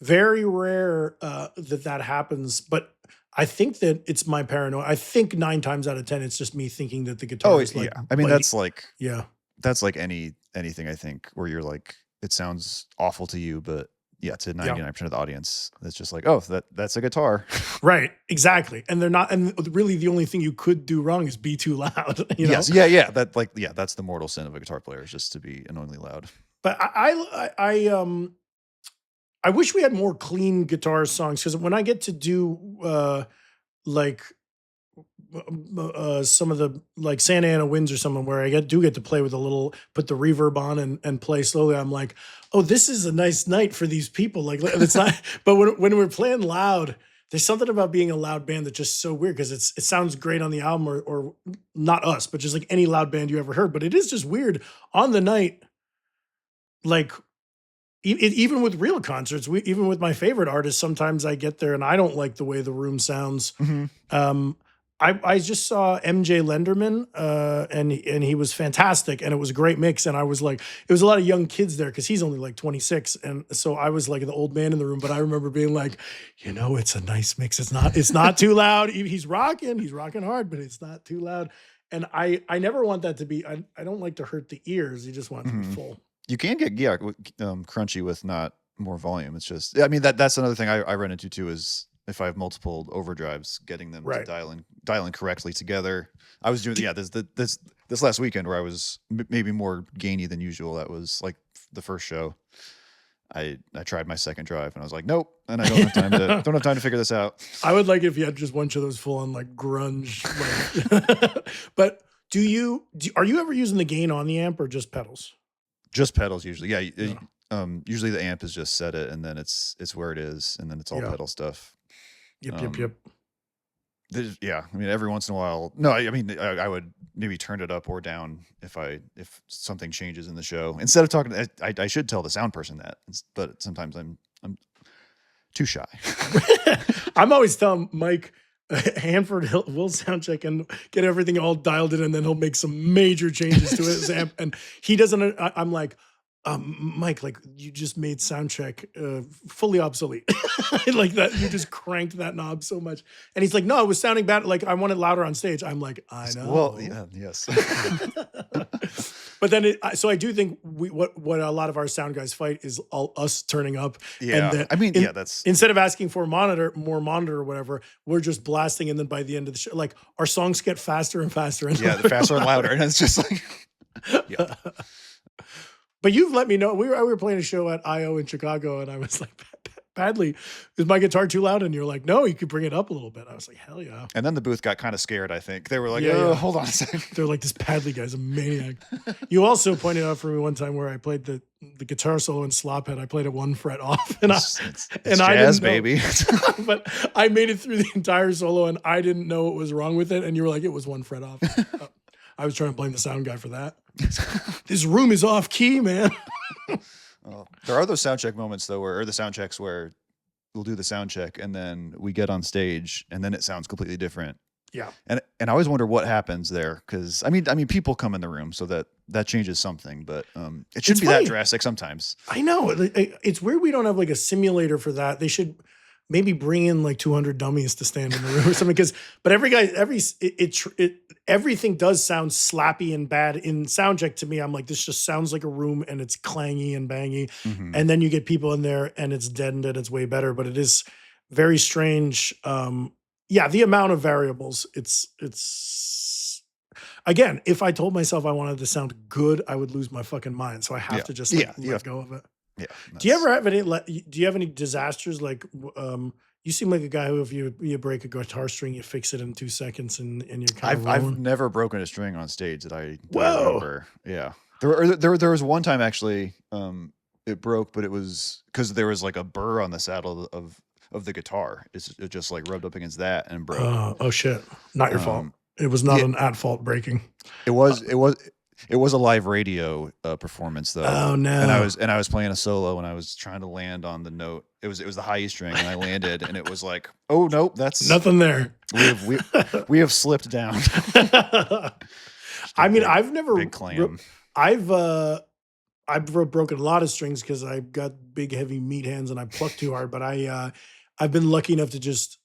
Very rare that happens, but I think that it's my paranoia. I think 9 times out of 10 it's just me thinking that the guitar is like, yeah. I mean, that's like anything, I think, where you're like, it sounds awful to you, but yeah, to 99% of the audience, it's just like, oh, that's a guitar. Right, exactly. And they're not, and really the only thing you could do wrong is be too loud. You know? Yes, yeah. That's the mortal sin of a guitar player, is just to be annoyingly loud. But I wish we had more clean guitar songs, because when I get to do like some of the like Santa Ana Winds or something where I do get to play with a little, put the reverb on and play slowly, I'm like, oh, this is a nice night for these people. Like it's not, but when we're playing loud, there's something about being a loud band that's just so weird, because it sounds great on the album or not us, but just like any loud band you ever heard. But it is just weird on the night, like even with real concerts, even with my favorite artists, sometimes I get there and I don't like the way the room sounds. I just saw MJ Lenderman, and he was fantastic, and it was a great mix. And I was like, it was a lot of young kids there because he's only like 26, and so I was like the old man in the room. But I remember being like, you know, it's a nice mix. It's not too loud. He's rocking hard, but it's not too loud. And I never want that to be. I don't like to hurt the ears. You just want it to be full. You can get crunchy with not more volume. It's just, I mean, that's another thing I run into too, is if I have multiple overdrives, getting them to dial in correctly together. I was doing this last weekend where I was maybe more gainy than usual. That was like the first show. I tried my second drive and I was like, nope, and I don't have time to figure this out. I would like if you had just one of those full on like grunge. Like, but are you ever using the gain on the amp or just pedals? Just pedals usually. Yeah. Usually the amp is just set it and then it's where it is, and then it's all pedal stuff. Yep. Yeah, I mean, every once in a while. No, I mean, I would maybe turn it up or down if something changes in the show. Instead of talking, I should tell the sound person that, but sometimes I'm too shy. I'm always telling Mike Hanford will sound check and get everything all dialed in, and then he'll make some major changes to his amp, and he doesn't. I'm like, Mike, like you just made soundcheck fully obsolete. Like that, you just cranked that knob so much. And he's like, no, it was sounding bad. Like I want it louder on stage. I'm like, I know. Well, yeah, yes. But then, so I do think what a lot of our sound guys fight is all us turning up. Yeah, and that's instead of asking for more monitor or whatever, we're just blasting. And then by the end of the show, like our songs get faster and faster. And the faster and louder. And it's just like, yeah. But you've let me know. We were playing a show at I.O. in Chicago, and I was like, Padley, is my guitar too loud? And you're like, no, you could bring it up a little bit. I was like, hell yeah. And then the booth got kind of scared, I think. They were like, Yeah, yeah. hold on a second. They're like, this Padley guy's a maniac. You also pointed out for me one time where I played the guitar solo in Slophead. I played it 1 fret off. And It's I jazz, didn't baby. but I made it through the entire solo and I didn't know what was wrong with it. And you were like, it was 1 fret off. I was trying to blame the sound guy for that. This room is off key, man. Oh, there are those sound check moments though, or the sound checks where we'll do the sound check and then we get on stage and then it sounds completely different. Yeah. And I always wonder what happens there, because I mean people come in the room, so that changes something, but it shouldn't be that drastic sometimes. I know. It's weird we don't have like a simulator for that. They should maybe bring in like 200 dummies to stand in the room or something. But everything does sound slappy and bad in sound check to me. I'm like, this just sounds like a room and it's clangy and bangy. Mm-hmm. And then you get people in there and it's deadened and it's way better. But it is very strange. Yeah, the amount of variables. It's again, if I told myself I wanted to sound good, I would lose my fucking mind. So I have to just let go of it. Yeah. Do you ever have any? Do you have any disasters? Like, you seem like a guy who, if you break a guitar string, you fix it in 2 seconds, and you're kind of. I've never broken a string on stage that I Whoa. remember. Yeah, there was one time actually, it broke, but it was because there was like a burr on the saddle of the guitar. It just like rubbed up against that and broke. Oh shit! Not your fault. It was not an at fault breaking. It was a live radio performance though. Oh no! And I was playing a solo and I was trying to land on the note. It was the high E string and I landed and it was like, oh nope, that's nothing there. We have slipped down. I mean, I've never big clam. I've broken a lot of strings because I've got big heavy meat hands and I pluck too hard. But I've been lucky enough to just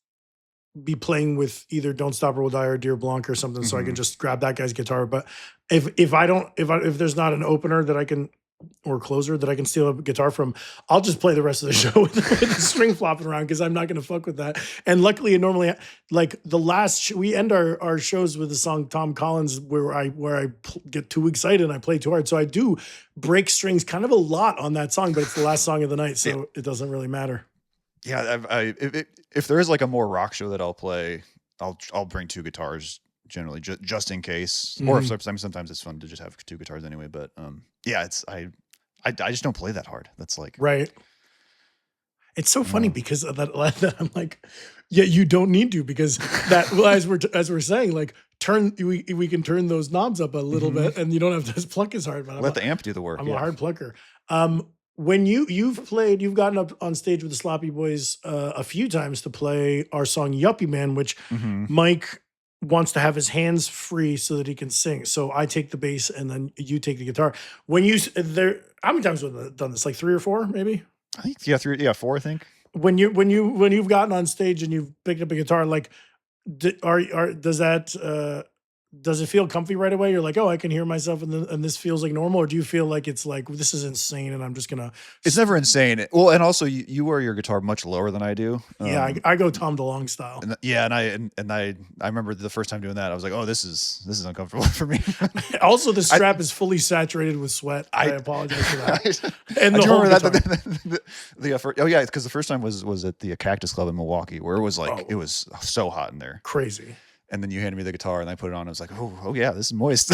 be playing with either Don't Stop or We'll Die or Dear Blanc or something, so I can just grab that guy's guitar. But if there's not an opener that I can, or closer that I can steal a guitar from, I'll just play the rest of the show with the string flopping around because I'm not going to fuck with that. And luckily, normally, like the last, we end our shows with the song Tom Collins where I get too excited and I play too hard. So I do break strings kind of a lot on that song, but it's the last song of the night, so it doesn't really matter. Yeah, if there is like a more rock show that I'll play, I'll bring 2 guitars generally just in case. Or sometimes it's fun to just have 2 guitars anyway. But yeah, I just don't play that hard. That's like right. It's so funny because of that I'm like, yeah, you don't need to, because that as we're saying, like we can turn those knobs up a little bit and you don't have to pluck as hard. But let the amp do the work. I'm a hard plucker. When you've gotten up on stage with the Sloppy Boys a few times to play our song Yuppie Man, which Mike wants to have his hands free so that he can sing. So I take the bass and then you take the guitar. When how many times have we done this? Like 3 or 4, maybe? I think 4. I think. When you've gotten on stage and you've picked up a guitar, like, does it feel comfy right away? You're like, oh, I can hear myself and this feels like normal? Or do you feel like it's like, this is insane and I'm just going to... It's never insane. Well, and also you wear your guitar much lower than I do. Yeah, I go Tom DeLonge style. And I remember the first time doing that, I was like, oh, this is uncomfortable for me. Also, the strap is fully saturated with sweat. I apologize for that. And I the whole remember guitar. because the first time was at the Cactus Club in Milwaukee, where it was like, it was so hot in there. Crazy. And then you handed me the guitar and I put it on. I was like, oh yeah, this is moist.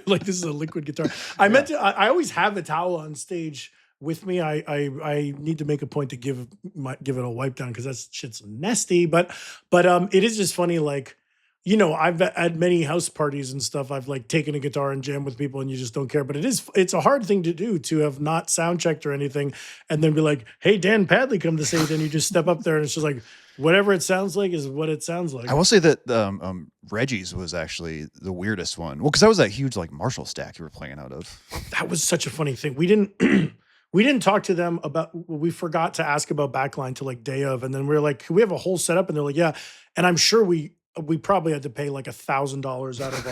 Like, this is a liquid guitar. I always have a towel on stage with me. I need to make a point to give it a wipe down because that shit's nasty. But it is just funny. Like, you know, I've at many house parties and stuff, I've like taken a guitar and jammed with people and you just don't care. But it's a hard thing to do, to have not sound checked or anything and then be like, hey, Dan Padley come to say, then you just step up there and it's just like, whatever it sounds like is what it sounds like. I will say that Reggie's was actually the weirdest one. Well, because that was that huge like Marshall stack you were playing out of. That was such a funny thing. We didn't talk to them about, we forgot to ask about backline till like day of. And then we were like, can we have a whole setup? And they're like, yeah. And I'm sure we probably had to pay like $1,000 out of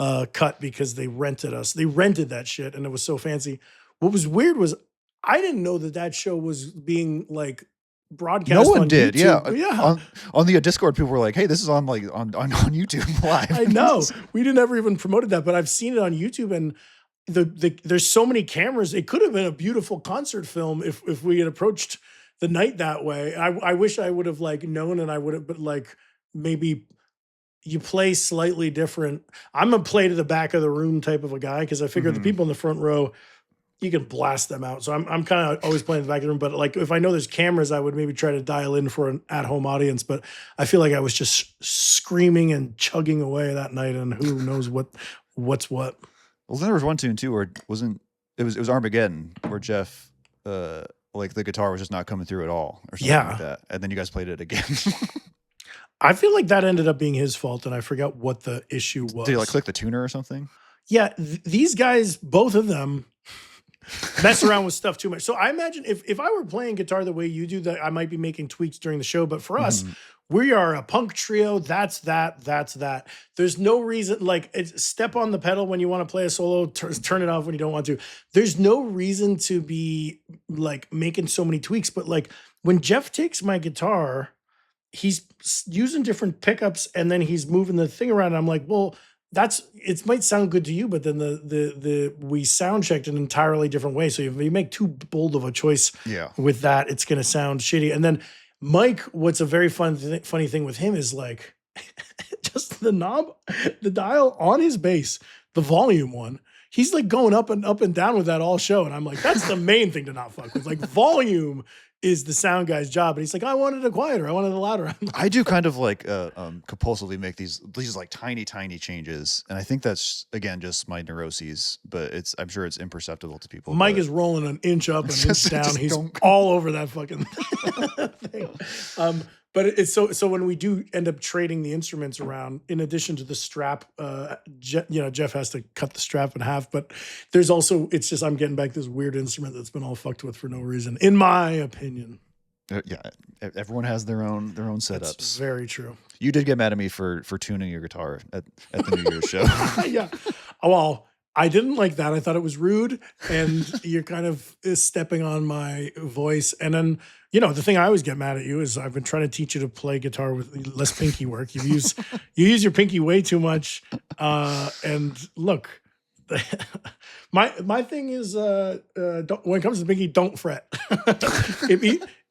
our cut because they rented us. They rented that shit and it was so fancy. What was weird was I didn't know that show was being like broadcast. No one on did. YouTube. Yeah. On the Discord, people were like, hey, this is on like on YouTube live. I know. We didn't ever even promoted that, but I've seen it on YouTube and there's so many cameras. It could have been a beautiful concert film if we had approached the night that way. I wish I would have like known, and I would have, but like maybe you play slightly different. I'm a play to the back of the room type of a guy because I figure the Mhm. people in the front row, you can blast them out. So I'm kind of always playing the back of the room. But like if I know there's cameras, I would maybe try to dial in for an at-home audience. But I feel like I was just screaming and chugging away that night, and who knows what's what. Well, then there was one tune too where it was Armageddon where Jeff like the guitar was just not coming through at all or something Yeah. like that, and then you guys played it again. I feel like that ended up being his fault, and I forgot what the issue was. Did you like click the tuner or something? Yeah, these guys, both of them, mess around with stuff too much. So I imagine if I were playing guitar the way you do, that I might be making tweaks during the show. But for us, Mhm. we are a punk trio. That's that. That's that. There's no reason, like, step on the pedal when you want to play a solo, turn it off when you don't want to. There's no reason to be like making so many tweaks. But like when Jeff takes my guitar, he's using different pickups and then he's moving the thing around. And I'm like, well, it might sound good to you, but then we sound checked an entirely different way. So if you make too bold of a choice Yeah. with that, it's going to sound shitty. And then Mike, what's a very funny thing with him is like just the knob, the dial on his bass, the volume one. He's like going up and down with that all show. And I'm like, that's the main thing to not fuck with. Like volume is the sound guy's job. And he's like, I wanted it quieter. I wanted it louder. I'm like, I do kind of like compulsively make these like tiny changes, and I think that's again just my neuroses, but I'm sure it's imperceptible to people. Mike but is rolling an inch up and an inch down. just He's don't- all over that fucking thing. But it's so when we do end up trading the instruments around, in addition to the strap, Jeff has to cut the strap in half. But there's also, it's just I'm getting back this weird instrument that's been all fucked with for no reason, in my opinion. yeah, everyone has their own setups. That's very true. You did get mad at me for tuning your guitar at the New Year's show. Yeah. Well, I didn't like that. I thought it was rude, and you're kind of stepping on my voice. And then, the thing I always get mad at you is I've been trying to teach you to play guitar with less pinky work. You use your pinky way too much. And look, my thing is when it comes to pinky, don't fret.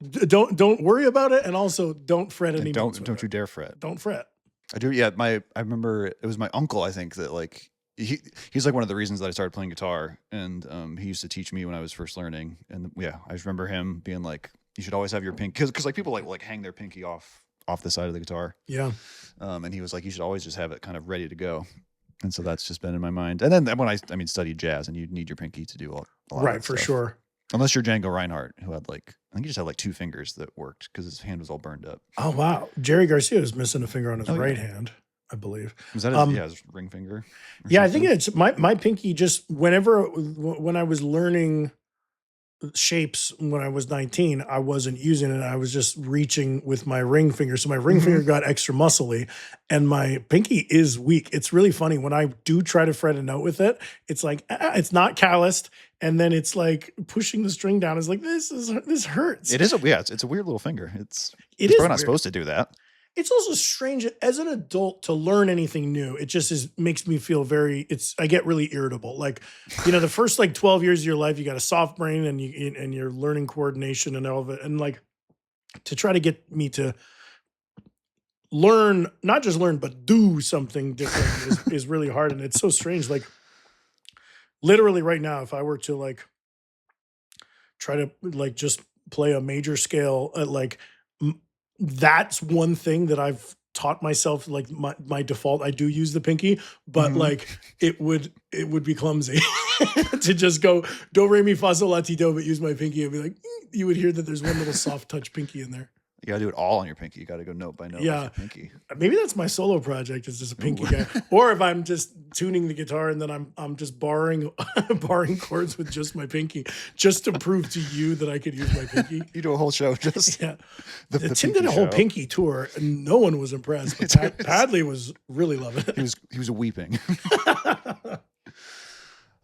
Don't worry about it, and also don't fret any. Don't you dare fret. Don't fret. I do. Yeah, I remember it was my uncle. I think that like he's like one of the reasons that I started playing guitar, and he used to teach me when I was first learning. And yeah, I just remember him being like, you should always have your pinky, because like people like hang their pinky off the side of the guitar. Yeah. And he was like, you should always just have it kind of ready to go. And so that's just been in my mind. And then when I studied jazz, and you need your pinky to do a lot Right, of for stuff. sure. Unless you're Django Reinhardt, who had like, I think he just had like 2 fingers that worked because his hand was all burned up. Oh wow, Jerry Garcia is missing a finger on his Oh, yeah. right hand, I believe. Was that his ring finger? or Yeah, I think something? it's my pinky. Just when I was learning shapes when I was 19, I wasn't using it. I was just reaching with my ring finger. So my ring finger got extra muscly, and my pinky is weak. It's really funny when I do try to fret a note with it. It's like it's not calloused, and then it's like pushing the string down. It's like this hurts. It is it's a weird little finger. It's It probably is not weird. supposed to do that. It's also strange as an adult to learn anything new. It just makes me feel I get really irritable. Like, the first like 12 years of your life, you got a soft brain and you're learning coordination and all of it. And like to try to get me to learn, not just learn, but do something different is really hard. And it's so strange. Like literally right now, if I were to like try to like just play a major scale at like, that's one thing that I've taught myself, like my default, I do use the pinky, but Mhm. like it would be clumsy to just go do re mi fa sol la ti do, but use my pinky and be like, you would hear that there's one little soft touch pinky in there. You got to do it all on your pinky. You got to go note by note with Yeah. your pinky. Maybe that's my solo project, is just a pinky Ooh. guy. Or if I'm just tuning the guitar and then I'm just barring chords with just my pinky, just to prove to you that I could use my pinky. You do a whole show just Yeah. the Tim pinky did a whole show. pinky tour and no one was impressed. But Padley was really loving it. He was weeping.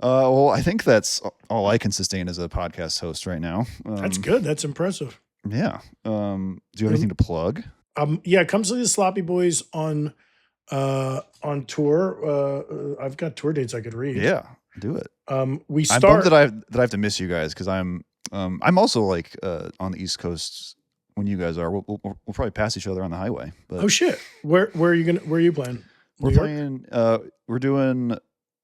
Well, I think that's all I can sustain as a podcast host right now. That's good. That's impressive. Yeah. Do you have anything to plug? Yeah, come see the Sloppy Boys on tour. I've got tour dates I could read. Yeah, do it. We I'm start. bummed that I have to miss you guys, because I'm I'm also like on the East Coast when you guys are. We'll probably pass each other on the highway. But Oh shit! Where are you playing? we're New York? playing. We're doing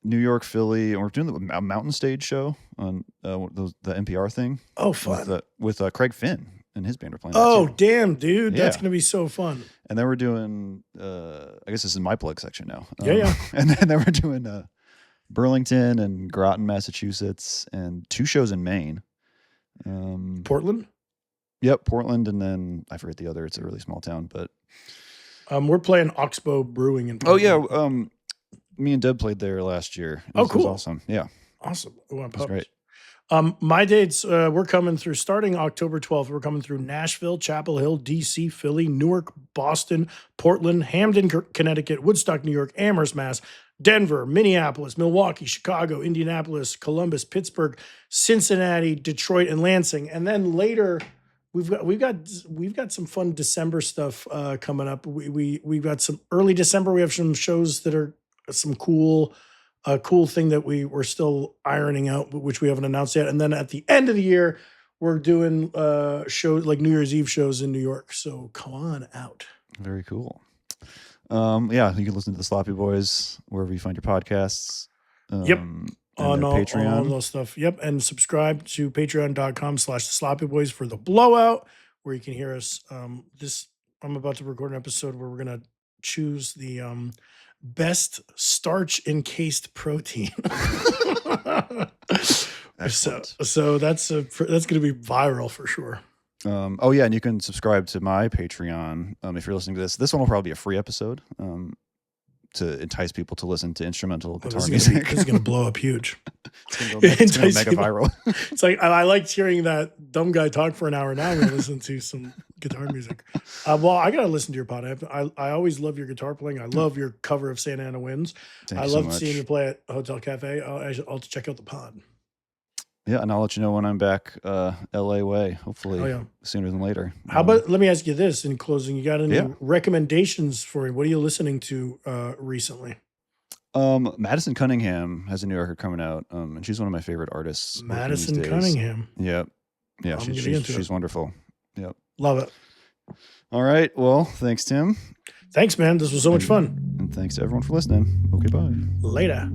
New York, Philly, and we're doing the Mountain Stage show on the NPR thing. Oh, fun. With Craig Finn and his band are playing. Oh, that too. damn, dude. That's Yeah. going to be so fun. And then we're doing. I guess this is my plug section now. Yeah. And then we're doing Burlington and Groton, Massachusetts, and 2 shows in Maine. Portland? Yep, Portland, and then I forget the other. It's a really small town, but we're playing Oxbow Brewing in oh Portland. yeah, me and Deb played there last year. Oh, It was cool. awesome. Yeah, Awesome. That's great. My dates, we're coming through starting October 12th. We're coming through Nashville, Chapel Hill, DC, Philly, Newark, Boston, Portland, Hamden, Connecticut, Woodstock, New York, Amherst, Mass, Denver, Minneapolis, Milwaukee, Chicago, Indianapolis, Columbus, Pittsburgh, Cincinnati, Detroit, and Lansing. And then later, we've got some fun December stuff coming up. We've got some early December. We have some shows that are some cool thing that we're still ironing out, which we haven't announced yet. And then at the end of the year, we're doing shows like New Year's Eve shows in New York. So come on out. Very cool. Yeah, you can listen to the Sloppy Boys wherever you find your podcasts. Yep. On Patreon. all those stuff. Yep. And subscribe to patreon.com/thesloppyboys for the blowout, where you can hear us. I'm about to record an episode where we're going to choose the best starch encased protein. So that's going to be viral for sure. Oh yeah, and you can subscribe to my Patreon if you're listening to this. This one will probably be a free episode to entice people to listen to instrumental guitar music. This is going to blow up huge. It's going to go mega viral. It's like I liked hearing that dumb guy talk for an hour. Now I'm going to listen to some guitar music. Well, I got to listen to your pod. I always love your guitar playing. I love your cover of Santa Ana Winds. I love seeing you play at Hotel Cafe. I'll check out the pod. Yeah, and I'll let you know when I'm back LA way, hopefully sooner than later. How about, let me ask you this in closing. You got any recommendations for me? What are you listening to recently? Madison Cunningham has a new record coming out, and she's one of my favorite artists. Madison Cunningham. Yep. Yeah, she's wonderful. Yep. Love it. All right. Well, thanks, Tim. Thanks, man. This was so much fun. And thanks to everyone for listening. Okay, bye. Later.